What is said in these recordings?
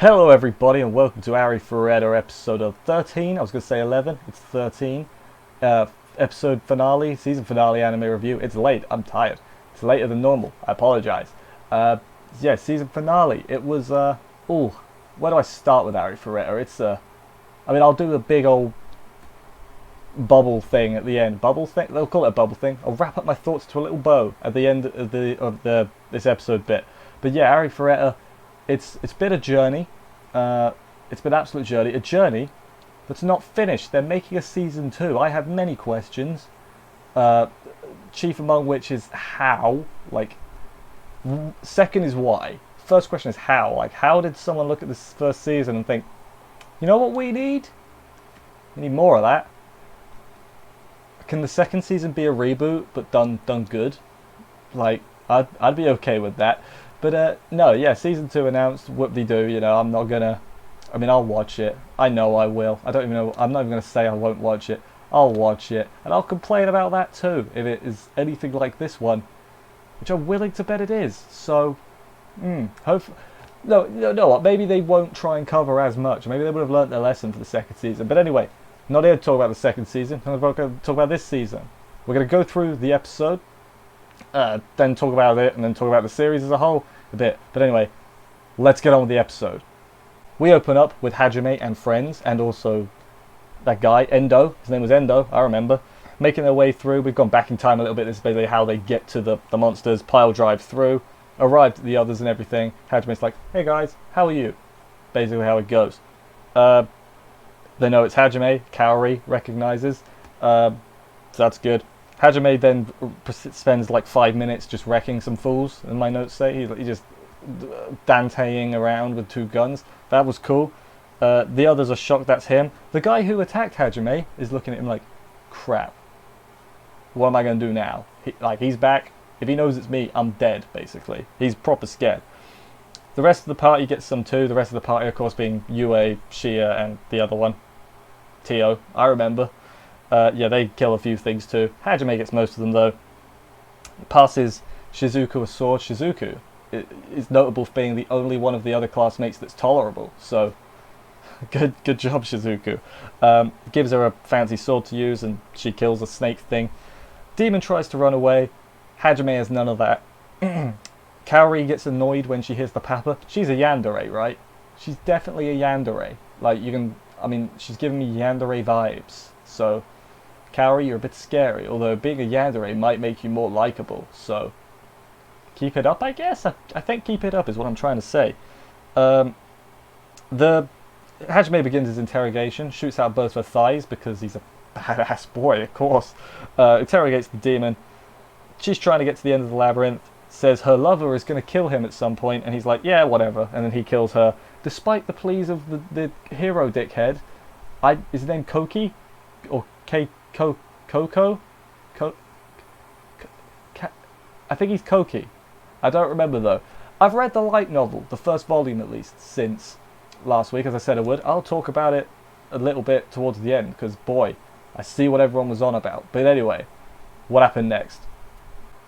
Hello everybody and welcome to Arifureta episode of 13. I was going to say 11, it's 13. Episode finale, season finale anime review. It's late, I'm tired. It's later than normal, I apologise. Yeah, season finale. It was, where do I start with Arifureta? It's, I'll do a big old bubble thing at the end. Bubble thing? They'll call it a bubble thing. I'll wrap up my thoughts to a little bow at the end of this episode bit. But yeah, Arifureta, it's been a journey. It's been an absolute journey. A journey that's not finished. They're making a season 2. I have many questions. Chief among which is how. Like, second is why. First question is how. Like, how did someone look at this first season and think, you know what we need? We need more of that. Can the second season be a reboot, but done good? Like, I'd be okay with that. But no, yeah, season 2 announced. Whoop-de-doo. You know, I'm not gonna. I'll watch it. I know I will. I don't even know. I'm not even gonna say I won't watch it. I'll watch it, and I'll complain about that too if it is anything like this one, which I'm willing to bet it is. So, hopefully. No. Maybe they won't try and cover as much. Maybe they would have learnt their lesson for the second season. But anyway, not here to talk about the second season. I'm going to talk about this season. We're going to go through the episode, then talk about it, and then talk about the series as a whole a bit. But anyway, let's get on with the episode. We open up with Hajime and friends, and also that guy, Endo. His name was Endo, I remember. Making their way through. We've gone back in time a little bit. This is basically how they get to the monsters, pile drive through, arrived at the others and everything. Hajime's like, hey guys, how are you? Basically how it goes. They know it's Hajime. Kaori recognizes. So that's good. Hajime then spends like 5 minutes just wrecking some fools, and my notes say. He just Danteing around with 2 guns. That was cool. The others are shocked that's him. The guy who attacked Hajime is looking at him like, crap. What am I going to do now? He's back. If he knows it's me, I'm dead, basically. He's proper scared. The rest of the party gets some too. The rest of the party, of course, being Yue, Shia, and the other one, Tio. I remember. Yeah, they kill a few things too. Hajime gets most of them though. Passes Shizuku a sword. Shizuku is notable for being the only one of the other classmates that's tolerable. So, good job, Shizuku. Gives her a fancy sword to use, and she kills a snake thing. Demon tries to run away. Hajime has none of that. Kaori gets annoyed when she hears the papa. She's a yandere, right? She's definitely a yandere. Like, she's giving me yandere vibes. So, Kaori, you're a bit scary, although being a yandere might make you more likable, so keep it up, I guess? I think keep it up is what I'm trying to say. The Hajime begins his interrogation, shoots out both her thighs because he's a badass boy, of course. Interrogates the demon. She's trying to get to the end of the labyrinth, says her lover is going to kill him at some point, and he's like, yeah, whatever, and then he kills her. Despite the pleas of the hero dickhead, is his name Koki? Or Coco? I think he's Koki. I don't remember though. I've read the light novel, the first volume at least, since last week, as I said I would. I'll talk about it a little bit towards the end, because boy, I see what everyone was on about. But anyway, what happened next?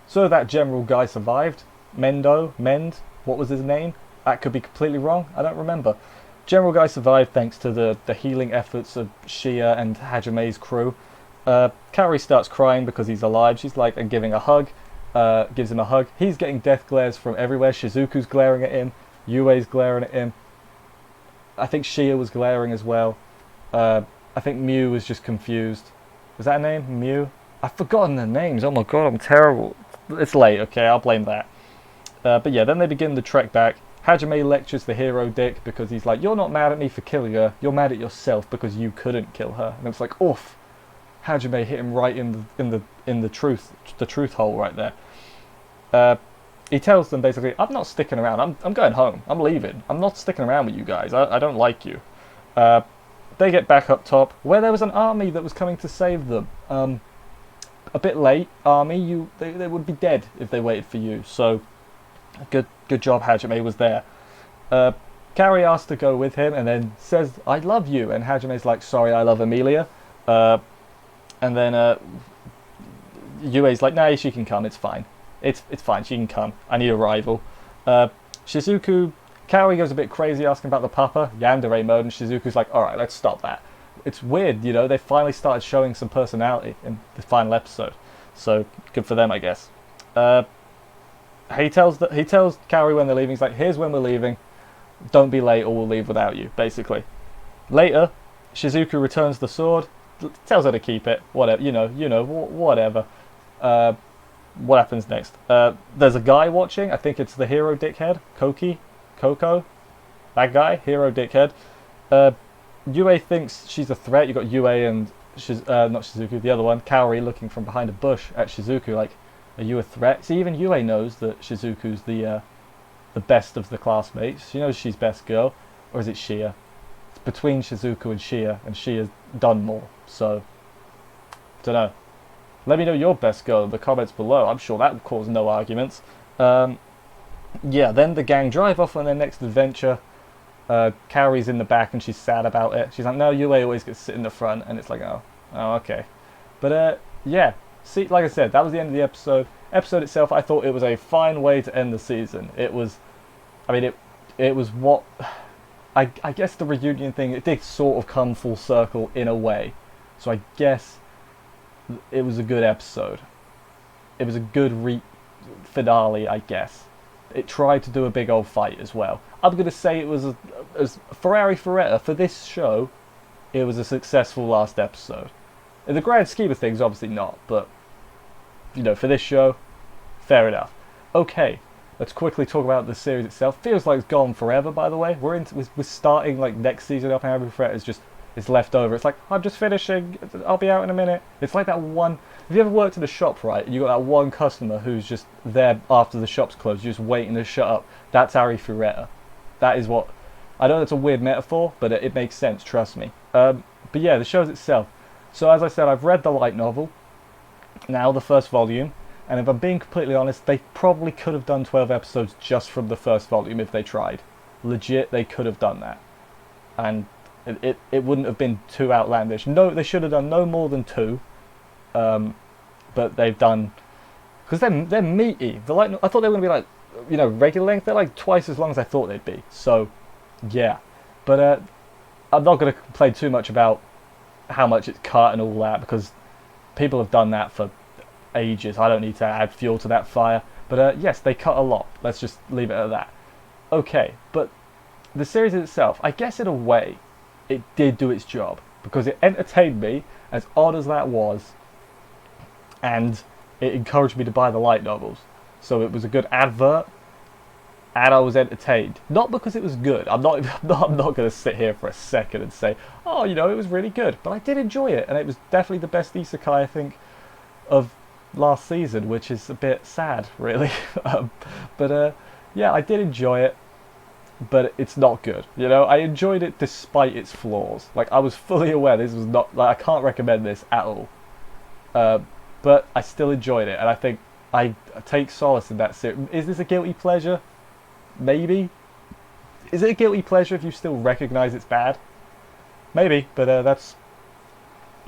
So that general guy survived. Mend, what was his name? That could be completely wrong, I don't remember. General guy survived thanks to the healing efforts of Shia and Hajime's crew. Kaori starts crying because he's alive. She's like, and giving a hug. Gives him a hug. He's getting death glares from everywhere. Shizuku's glaring at him. Yue's glaring at him. I think Shia was glaring as well. I think Mew was just confused. Was that her name? Mew? I've forgotten their names. Oh my god, I'm terrible. It's late, okay, I'll blame that. But yeah, then they begin the trek back. Hajime lectures the hero dick because he's like, you're not mad at me for killing her, you're mad at yourself because you couldn't kill her. And it's like, oof. Hajime hit him right in the truth hole right there. He tells them basically, I'm not sticking around, I'm going home, I'm leaving, I'm not sticking around with you guys, I don't like you. They get back up top, where there was an army that was coming to save them. A bit late, army, they would be dead if they waited for you, so good job Hajime was there. Kaori asks to go with him and then says, I love you, and Hajime's like, sorry, I love Emilia. And then Yue's like, nah, she can come, it's fine. It's fine, she can come. I need a rival. Shizuku Kaori goes a bit crazy asking about the papa, yandere mode, and Shizuku's like, alright, let's stop that. It's weird, you know, they finally started showing some personality in the final episode. So, good for them, I guess. He tells Kaori when they're leaving, he's like, here's when we're leaving, don't be late or we'll leave without you, basically. Later, Shizuku returns the sword, tells her to keep it, whatever, whatever. What happens next? There's a guy watching, I think it's the hero dickhead, Coco, that guy, hero dickhead. Yue thinks she's a threat. You got Yue and not Shizuku, the other one, Kaori, looking from behind a bush at Shizuku, like, are you a threat? See, even Yue knows that Shizuku's the best of the classmates. She knows she's best girl, or is it Shia? It's between Shizuku and Shia's done more. So, don't know. Let me know your best girl in the comments below. I'm sure that would cause no arguments. Yeah, then the gang drive off on their next adventure. Kaori's in the back and she's sad about it. She's like, no, Yue always gets to sit in the front, and it's like, oh, okay. But yeah, see, like I said, that was the end of the episode. Episode itself, I thought it was a fine way to end the season. It was, I mean, it was what, I guess the reunion thing, it did sort of come full circle in a way. So I guess it was a good episode. It was a good finale, I guess. It tried to do a big old fight as well. I'm going to say it was, for Arifureta, for this show, it was a successful last episode. In the grand scheme of things, obviously not, but, you know, for this show, fair enough. Okay, let's quickly talk about the series itself. Feels like it's gone forever, by the way. We're starting, like, next season up, and Arifureta is left over. It's like, I'm just finishing, I'll be out in a minute. It's like that one, have you ever worked in a shop, right, and you got that one customer who's just there after the shop's closed, you're just waiting to shut up? That's Arifureta. That is what, I know that's a weird metaphor, but it makes sense, trust me. But yeah, the shows itself. So as I said, I've read the light novel, now the first volume, and if I'm being completely honest, they probably could have done 12 episodes just from the first volume if they tried. Legit, they could have done that. And it wouldn't have been too outlandish. No, they should have done no more than 2, but they've done, because they're meaty. I thought they were going to be like, you know, regular length. They're like twice as long as I thought they'd be. So, yeah. But I'm not going to complain too much about how much it's cut and all that, because people have done that for ages. I don't need to add fuel to that fire. But yes, they cut a lot. Let's just leave it at that. Okay, but the series itself, I guess in a way, it did do its job, because it entertained me, as odd as that was, and it encouraged me to buy the light novels. So it was a good advert, and I was entertained. Not because it was good. I'm not going to sit here for a second and say, oh, you know, it was really good. But I did enjoy it, and it was definitely the best isekai, I think, of last season, which is a bit sad, really. Yeah, I did enjoy it, but it's not good. You know, I enjoyed it despite its flaws. Like, I was fully aware this was not, like, I can't recommend this at all. But I still enjoyed it, and I think I take solace in that series. Is this a guilty pleasure? Maybe. Is it a guilty pleasure if you still recognise it's bad? Maybe, but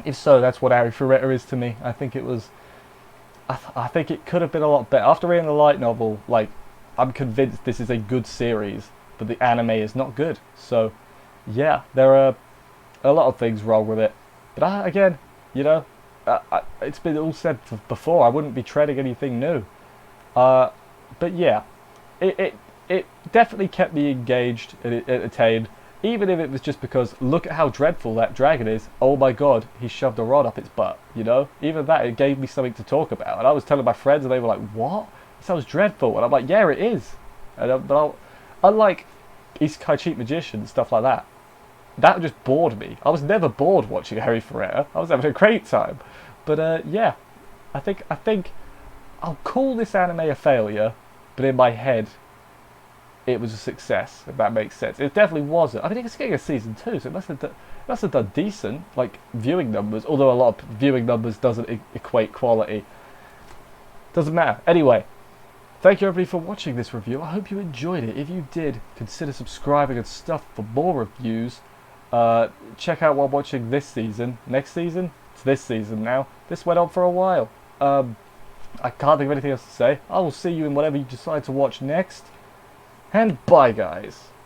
if so, that's what Arifureta is to me. I think it was, I think it could have been a lot better. After reading the light novel, like, I'm convinced this is a good series, but the anime is not good. So, yeah, there are a lot of things wrong with it. But again, you know, it's been all said before. I wouldn't be treading anything new. But yeah, it definitely kept me engaged and entertained, even if it was just because look at how dreadful that dragon is. Oh my god, he shoved a rod up its butt. You know, even that, it gave me something to talk about. And I was telling my friends, and they were like, "What? It sounds dreadful." And I'm like, "Yeah, it is." And unlike Isekai Cheat Magician and stuff like that, that just bored me. I was never bored watching Arifureta. I was having a great time. But yeah, I think I'll call this anime a failure, but in my head, it was a success, if that makes sense. It definitely wasn't. I mean, it's getting a season 2, so it must have done decent, like, viewing numbers, although a lot of viewing numbers doesn't equate quality. Doesn't matter. Anyway, thank you everybody for watching this review. I hope you enjoyed it. If you did, consider subscribing and stuff for more reviews. Check out while watching this season. Next season? It's this season now. This went on for a while. I can't think of anything else to say. I will see you in whatever you decide to watch next. And bye, guys.